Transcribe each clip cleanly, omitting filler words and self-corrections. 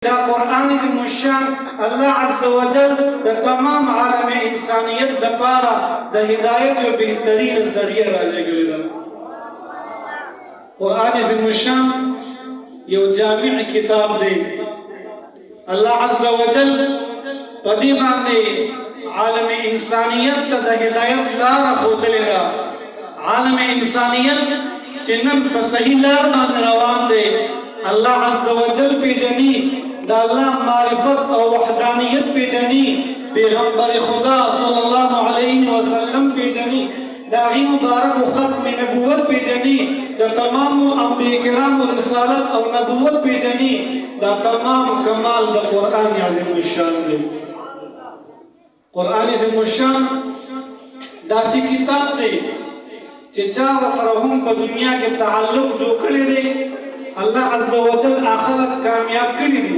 دا قرآن عظیم الشان الله عز وجل دا تمام عالم انسانیت دا پارا دا ہدایت و بہترین ذریعہ را لگلے دا قرآن عظیم الشان یو جامع کتاب دے اللہ عز وجل پدی باندے عالم انسانیت تا دا ہدایت لارا خودلے دا عالم انسانیت چنن فصحی لار باندے روان دے اللہ عز وجل پی جنی دا اللہ معرفت و وحدانیت پی جنی پیغمبر خدا صلی اللہ علیہ وسلم پی جنی دا غی مبارک و ختم نبوت پی جنی دا تمام انبیاء کرام و رسالت و نبوت پی جنی دا تمام کمال دا قرآن عظیم الشان دے قرآن عظیم الشان دا سی کتاب دے چچا و سرہم پا دنیا کے تعلق جو کرے دے اللہ عز و جل آخرت کامیاب کری دی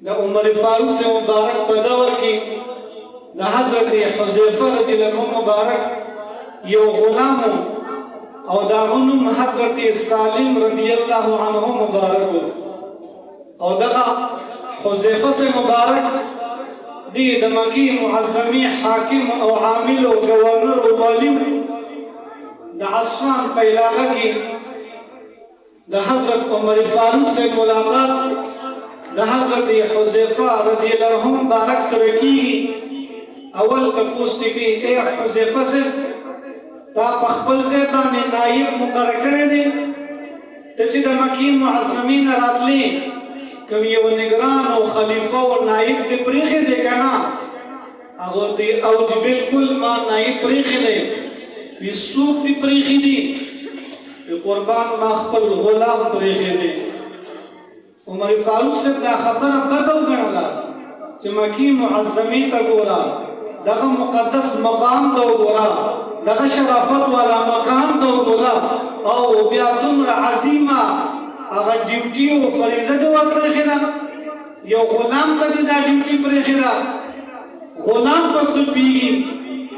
دا عمر فاروق سے مبارک پیداور کی دا حضرت حذیفہ رضی اللہ عنہ مبارک یو غلامو او دا غنم حضرت سالم رضی اللہ عنہ مبارک او دا حذیفہ سے مبارک دی دا مکی معظمی حاکم او عامل او گورنر او والی دا عصفان پیلاغہ کی دا حضرت عمر فاروق سے ملاقات دا حضرت حذیفہ رضی اللہ عنہ مبارک سرکی اول تپوستی کی اے حذیفہ سے تا پخبل سے بانے نائب مقرر کرے دے تچی دا مکی معظمین راتلی کم یو نگران و خلیفہ و نائب دے پریخی دے کنا اگوتی اوج بالکل ما نائب پریخی دے وی سوک دی پریخی دی قربان مخبل غلام پریخی دے عمر فاروق سے دا خبر بدو گنلا چی مکی معظمی تا گورا دا مقدس مقام دو گورا دا شرافت والا مکان دو گورا او بیاتون را عظیمہ اگر ڈیوٹی و فریضہ دو پریخی دا یو غلام تا دی دا ڈیوٹی پریخی دا غلام پس پیگی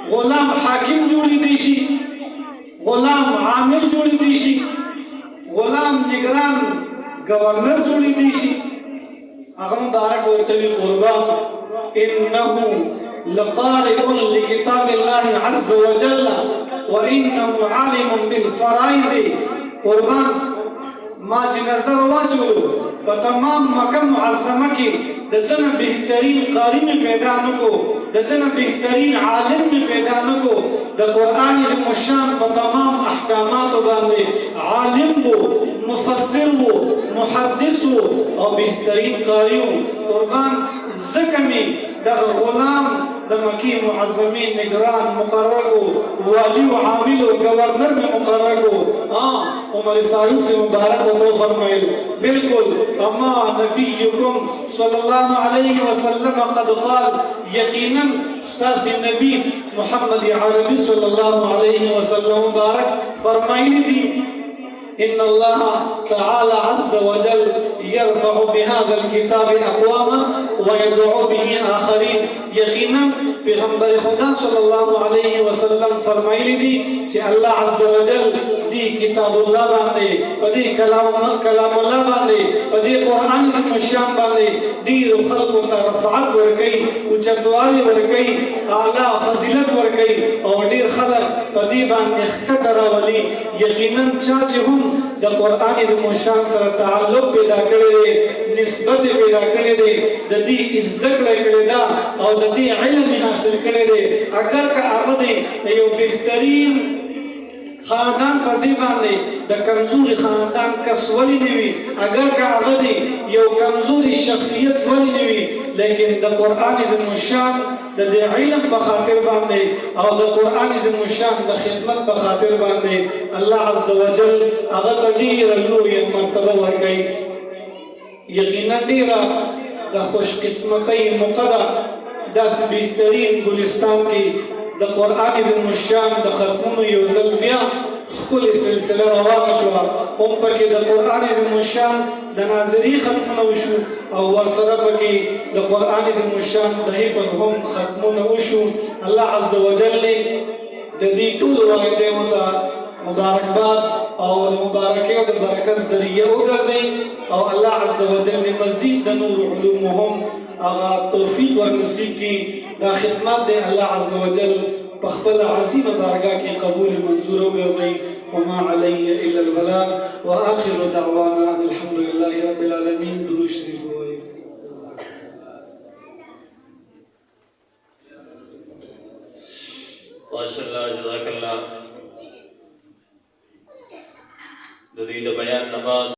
غلام حاکم جوڑی دیشی غلام عامل جوڑی دیشی غلام نگران گورنر جوڑی دیشی اغم بارک ویتوی قربان انہو لقارئ لکتاب اللہ عز وجل وانہو عالم بالفرائض قربان ما چی نظر واچولو فتمام مکہ معظمہ کی ددن بہترین قاری میں پیدا نکو ددن بہترین عالم میں پیدا نکو دا قرآن عظیم الشان فتمام احکامات باندے عالم وہ مفسر وہ محدث وہ اور بہترین قاری وہ قرآن زکمی دا غلام دا مکی معظمین نگران مقرر کو والی و عامل و گورنر میں مقرر کو عمر فاروق سے مبارک و تو فرمائل بالکل اما نبیکم صلی اللہ علیہ وسلم قد قال یقینا ستاسی نبی محمد عربی صلی اللہ علیہ وسلم مبارک فرمائل دی ان اللہ تعالی عز وجل يرفع بهذا الكتاب اقواما ويدعو به آخرین یقینا پیغمبر خدا صلی اللہ علیہ وسلم فرمائلی دی کہ اللہ عز وجل دی کتاب اللہ باندے پدی کلام اللہ باندے پدی قرآن عظیم الشان باندے دی خلق و رفعت ورکی اچتوالی ورکی اعلیٰ فضیلت ورکی اور دیر خلق پدی باندے اختدر ولی یقینا چاچے ہم دا قرآن عظیم الشان سر تعلق پیدا کرے دے نسبت پیدا کرے دے دا دی ازدک کرے دا اور دا دی علم حاصل کرے دے اگر کا آغدے یو بہترین خاندان فضیبان دے دا کمزوری خاندان کس ولی نوی اگر کا آغدے یو کمزوری شخصیت ولی نوی لیکن دا قرآن عظیم الشان دا دی علم بخاطر باندے اور دا قرآن عظیم الشان دا خدمت بخاطر باندے اللہ عز و جل اغتا دیر اللوی مرتبہ ورگئی یقینا دیرا دا خوش قسمتی مقدر دا سی بہترین گلستان کی دا قرآن عظیم الشان دا ختمون یوزل بیا کل سلسلہ رواق شوا ام پاکی دا قرآن عظیم الشان دا ناظری ختمون وشو او ورسرہ پاکی دا قرآن عظیم الشان دا حفظ هم ختمون وشو اللہ عز و جل دا دی طول وقت مبارک باد او مبارکه او برکت ذریعہ وګرځي او الله عز وجل مزید نور علومهم توفیق ورنصیب کی دا خدمات دے الله عز وجل بخبل عظیم بارگاہ کی قبول منظور وګرځي وما علي الا البلاغ واخر دعوانا الحمد لله رب العالمين. درود شریف وایي. माशाअल्लाह जज़ाकल्लाह। दलील बयान नमाज